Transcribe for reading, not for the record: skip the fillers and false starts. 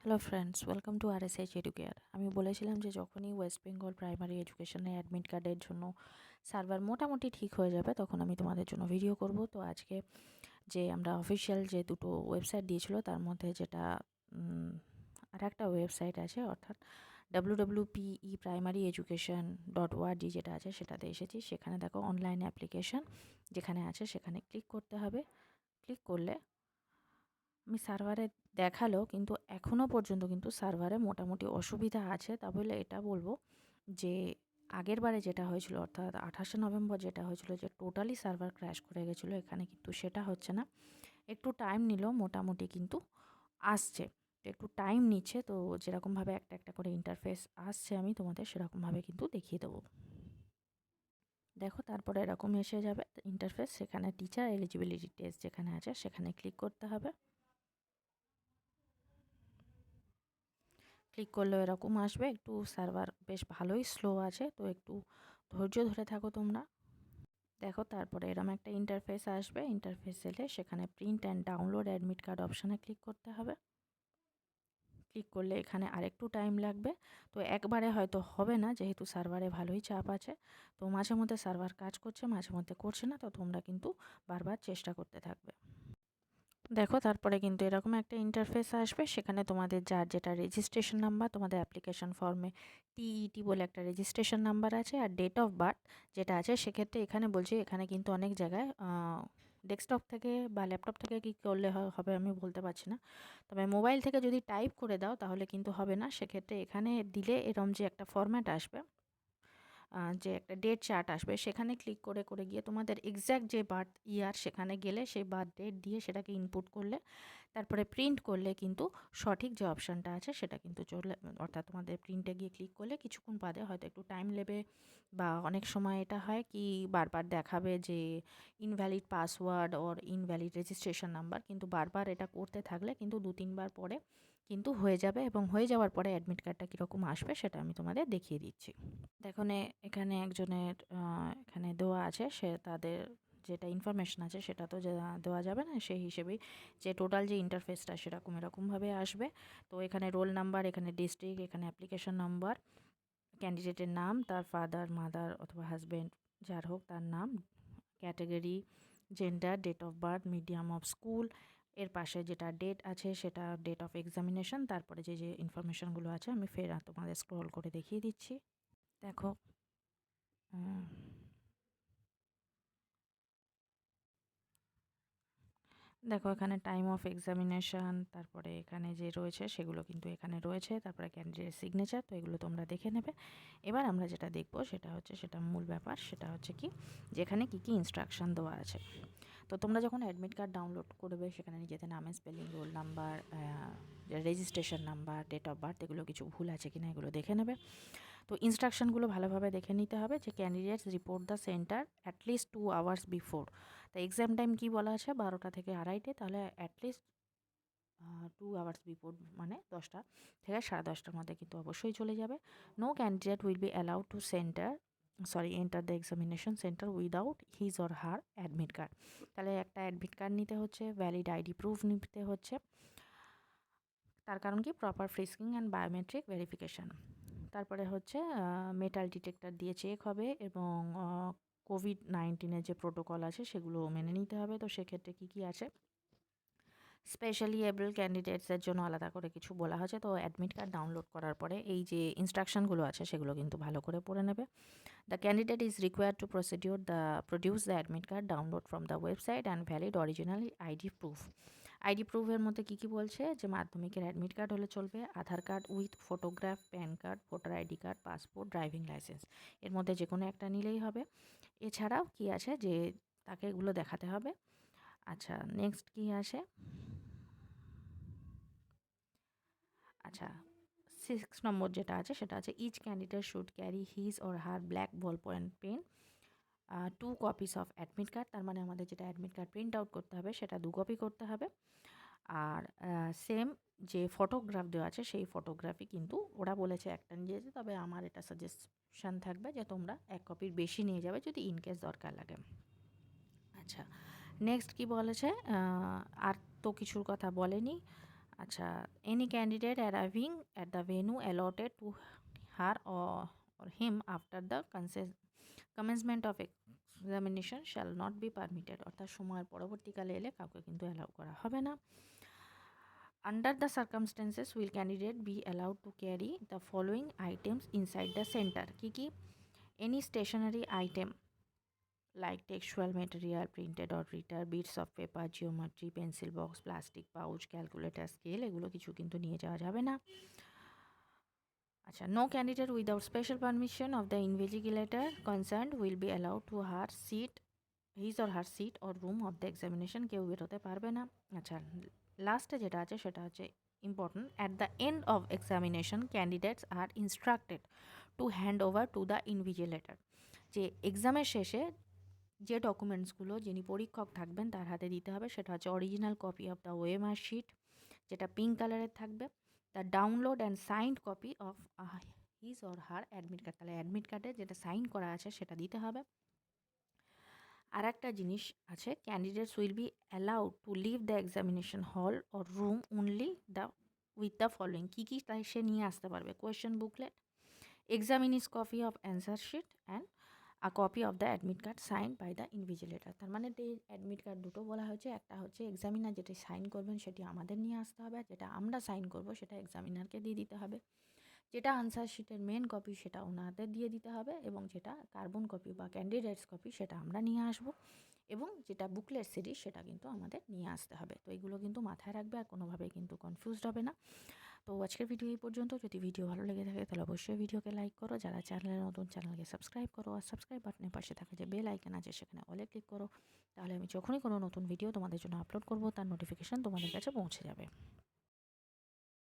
Hello friends, welcome to RSH educare. আমি বলেছিলাম যে যখনই ওয়েস্ট বেঙ্গল প্রাইমারি এডুকেশনের অ্যাডমিট কার্ডের জন্য সার্ভার মোটামুটি ঠিক হয়ে যাবে তখন আমি তোমাদের জন্য ভিডিও করব। তো আজকে যে আমরা অফিসিয়াল যে দুটো ওয়েবসাইট দিয়েছিল তার মধ্যে যেটা আর একটা ওয়েবসাইট আছে, অর্থাৎ www.primary education.org যেটা আছে সেটাতে এসেছি। সেখানে দেখো অনলাইন অ্যাপ্লিকেশন যেখানে আছে সেখানে ক্লিক করতে হবে। ক্লিক করলে আমি সার্ভারে দেখালো, কিন্তু এখনও পর্যন্ত কিন্তু সার্ভারে মোটামুটি অসুবিধা আছে। তা বলে এটা বলবো যে আগের বারে যেটা হয়েছিল, অর্থাৎ 28শে নভেম্বর যেটা হয়েছিল, যে টোটালি সার্ভার ক্র্যাশ করে গেছিলো, এখানে কিন্তু সেটা হচ্ছে না। একটু টাইম নিল, মোটামুটি কিন্তু আসছে। তো একটু টাইম নিচ্ছে, তো যেরকমভাবে একটা একটা করে ইন্টারফেস আসছে আমি তোমাদের সেরকমভাবে কিন্তু দেখিয়ে দেবো। দেখো তারপরে এরকম এসে যাবে ইন্টারফেস। সেখানে টিচার এলিজিবিলিটি টেস্ট যেখানে আছে সেখানে ক্লিক করতে হবে। ক্লিক করলেও এরকম আসবে। একটু সার্ভার বেশ ভালোই স্লো আছে, তো একটু ধৈর্য ধরে থাকো তোমরা। দেখো তারপরে এরকম একটা ইন্টারফেস আসবে। ইন্টারফেস এলে সেখানে print and download admit card অপশানে ক্লিক করতে হবে। ক্লিক করলে এখানে আরেকটু টাইম লাগবে। তো একবারে হয়তো হবে না, যেহেতু সার্ভারে ভালোই চাপ আছে। তো মাঝে মধ্যে সার্ভার কাজ করছে, মাঝে মধ্যে করছে না, তো তোমরা কিন্তু বারবার চেষ্টা করতে থাকবে। দেখো তারপরে কিন্তু এরকম একটা ইন্টারফেস আসবে। সেখানে তোমাদের যার যেটা রেজিস্ট্রেশন নাম্বার, তোমাদের অ্যাপ্লিকেশন ফর্মে TET বলে একটা রেজিস্ট্রেশন নাম্বার আছে, আর ডেট অফ বার্থ যেটা আছে। সেক্ষেত্রে এখানে বলছি, এখানে কিন্তু অনেক জায়গায় ডেস্কটপ থেকে বা ল্যাপটপ থেকে কী করলে হবে আমি বলতে পারছি না, তবে মোবাইল থেকে যদি টাইপ করে দাও তাহলে কিন্তু হবে না। সেক্ষেত্রে এখানে দিলে এরম যে একটা ফরম্যাট আসবে, যে একটা ডেট চার্ট আসবে, সেখানে ক্লিক করে করে গিয়ে তোমাদের এক্স্যাক্ট যে বার্থ ইয়ার সেখানে গেলে সেই বার্থ ডেট দিয়ে সেটাকে ইনপুট করলে, তারপরে প্রিন্ট করলে কিন্তু সঠিক যে অপশানটা আছে সেটা কিন্তু চলে। অর্থাৎ তোমাদের প্রিন্টে গিয়ে ক্লিক করলে কিছুক্ষণ বাদে হয়তো একটু টাইম নেবে, বা অনেক সময় এটা হয় কি বারবার দেখাবে যে ইনভ্যালিড পাসওয়ার্ড ওর ইনভ্যালিড রেজিস্ট্রেশন নাম্বার, কিন্তু বারবার এটা করতে থাকলে কিন্তু 2-3 বার পরে কিন্তু হয়ে যাবে। এবং হয়ে যাওয়ার পরে অ্যাডমিট কার্ডটা কীরকম আসবে সেটা আমি তোমাদের দেখিয়ে দিচ্ছি। দেখো এখানে একজনের এখানে দেওয়া আছে, সে তাদের যেটা ইনফরমেশন আছে সেটা তো দেওয়া যাবে না, সেই হিসেবেই যে টোটাল যে ইন্টারফেসটা সেরকম এরকমভাবে আসবে। তো এখানে রোল নাম্বার, এখানে ডিস্ট্রিক্ট, এখানে অ্যাপ্লিকেশন নাম্বার, ক্যান্ডিডেটের নাম, তার ফাদার মাদার অথবা হাজব্যান্ড যার হোক তার নাম, category, gender, date of birth, medium of school, এর পাশে যেটা ডেট আছে সেটা ডেট অফ এক্সামিনেশন। তারপরে যে যে ইনফরমেশনগুলো আছে আমি ফের তোমাদের স্ক্রল করে দেখিয়ে দিচ্ছি। দেখো দেখো এখানে টাইম অফ এক্সামিনেশান, তারপরে এখানে যে রয়েছে সেগুলো কিন্তু এখানে রয়েছে, তারপরে ক্যান্ডিডেট সিগনেচার, তো এগুলো তোমরা দেখে নেবে। এবার আমরা যেটা দেখব সেটা হচ্ছে, সেটা মূল ব্যাপার, সেটা হচ্ছে কি যেখানে কি কি ইনস্ট্রাকশান দেওয়া আছে। তো তোমরা যখন অ্যাডমিট কার্ড ডাউনলোড করবে সেখানে নিজেদের নামের spelling, roll number, registration number, date of birth, এগুলো কিছু ভুল আছে কিনা এগুলো দেখে নেবে। তো ইনস্ট্রাকশনগুলো ভালোভাবে দেখে নিতে হবে, যে candidates report the centre at least 2 hours before. তো এক্সাম টাইম কী বলা আছে, 12টা থেকে 2:30, তাহলে অ্যাটলিস্ট 2 আওয়ার্স বিফোর মানে 10টা থেকে 10:30টার মধ্যে কিন্তু অবশ্যই চলে যাবে। No candidate will be allowed to enter the examination centre without his or her admit card. তাহলে একটা অ্যাডমিট কার্ড নিতে হচ্ছে, ভ্যালিড আইডি প্রুফ নিতে হচ্ছে। তার কারণ কি, proper frisking and biometric verification. তারপরে হচ্ছে মেটাল ডিটেক্টর দিয়ে চেক হবে, এবং কোভিড-19 যে প্রোটোকল আছে সেগুলো মেনে নিতে হবে। তো সেক্ষেত্রে কী কী আছে, স্পেশালি এবল ক্যান্ডিডেটসের জন্য আলাদা করে কিছু বলা হয়েছে। তো অ্যাডমিট কার্ড ডাউনলোড করার পরে এই যে ইনস্ট্রাকশনগুলো আছে সেগুলো কিন্তু ভালো করে পড়ে নেবে। The candidate is required to produce the admit card download from the website and valid original ID proof. ID প্রুফের মধ্যে কী কী বলছে, যে মাধ্যমিকের অ্যাডমিট কার্ড হলে চলবে, Aadhaar card with photograph, PAN card, voter ID card, passport, driving licence, এর মধ্যে যে কোনো একটা নিলেই হবে। এছাড়াও কি আছে, যে তাকে এগুলো দেখাতে হবে। আচ্ছা, নেক্সট কি আসে, আচ্ছা 6 নম্বর যেটা আছে সেটা আছে, each candidate should carry his or her black ball point pen, 2 copies of admit card. তার মানে আমাদের যেটা অ্যাডমিট কার্ড প্রিন্ট আউট করতে হবে সেটা 2 কপি করতে হবে। আর সেম যে ফটোগ্রাফ দেওয়া আছে সেই ফটোগ্রাফি কিন্তু ওরা বলেছে একটা নিয়ে যেতে, তবে আমার এটা সাজেশান থাকবে যে তোমরা 1 কপির বেশি নিয়ে যাবে যদি ইনকেস দরকার লাগে। আচ্ছা, নেক্সট কি বলেছে, আর তো কিছুর কথা বলেনি। আচ্ছা, any candidate arriving at the venue allotted to her or him after the commencement of examination shall not be permitted, অর্থাৎ সময়ের পরবর্তীকালে এলে কাউকে কিন্তু অ্যালাউ করা হবে না। Under the circumstances will candidate be allowed to carry the following items inside the center? কি any stationary item like textual material, printed or written, bits of paper, geometry, pencil box, plastic pouch, calculator, scale, এগুলো কিছু কিন্তু নিয়ে যাওয়া যাবে না। আচ্ছা, no candidate without special permission of the invigilator concerned will be allowed to her seat, his or her seat or room of the examination, কেউ বেরোতে পারবে না। আচ্ছা, লাস্টে যেটা আছে সেটা হচ্ছে important, at the end of examination candidates are instructed to hand over to the invigilator, যে এক্সামের শেষে যে ডকুমেন্টসগুলো যিনি পরীক্ষক থাকবেন তার হাতে দিতে হবে সেটা হচ্ছে original copy of the OMR sheet, যেটা পিঙ্ক কালারের থাকবে, the download and signed copy of his or her admit card, তাহলে অ্যাডমিট কার্ডে যেটা সাইন করা আছে সেটা দিতে হবে। আর একটা জিনিস আছে, candidates will be allowed to leave the examination hall or room only with the following, কী তাই সে নিয়ে আসতে পারবে, question booklet, examinee's copy of answer sheet and a copy of the admit card sign by the invigilator. তার মানে এই admit card দুটো বলা হয়েছে, একটা হচ্ছে এক্সামিনার যেটি সাইন করবেন সেটি আমাদের নিয়ে আসতে হবে, যেটা আমরা সাইন করব সেটা এক্সামিনারকে দিয়ে দিতে হবে, যেটা আনসার শিটের মেন কপি সেটা ওনাদের দিয়ে দিতে হবে, এবং যেটা কার্বন কপি বা ক্যান্ডিডেটস কপি সেটা আমরা নিয়ে আসবো, এবং যেটা বুকলেট সিরিজ সেটা কিন্তু আমাদের নিয়ে আসতে হবে। তো এগুলো কিন্তু মাথায় রাখবে, আর কোনোভাবেই কিন্তু কনফিউজড হবে না। তো আজকের ভিডিও এই পর্যন্ত। যদি ভিডিও ভালো লেগে থাকে তাহলে অবশ্যই ভিডিওকে লাইক করো, যারা চ্যানেলে নতুন চ্যানেলকে সাবস্ক্রাইব করো, আর সাবস্ক্রাইব বাটনের পাশে থাকা যে বেল আইকন আছে সেখানে অলে ক্লিক করো, তাহলে আমি যখনই কোনো নতুন ভিডিও তোমাদের জন্য আপলোড করবো তার নোটিফিকেশান তোমাদের কাছে পৌঁছে যাবে।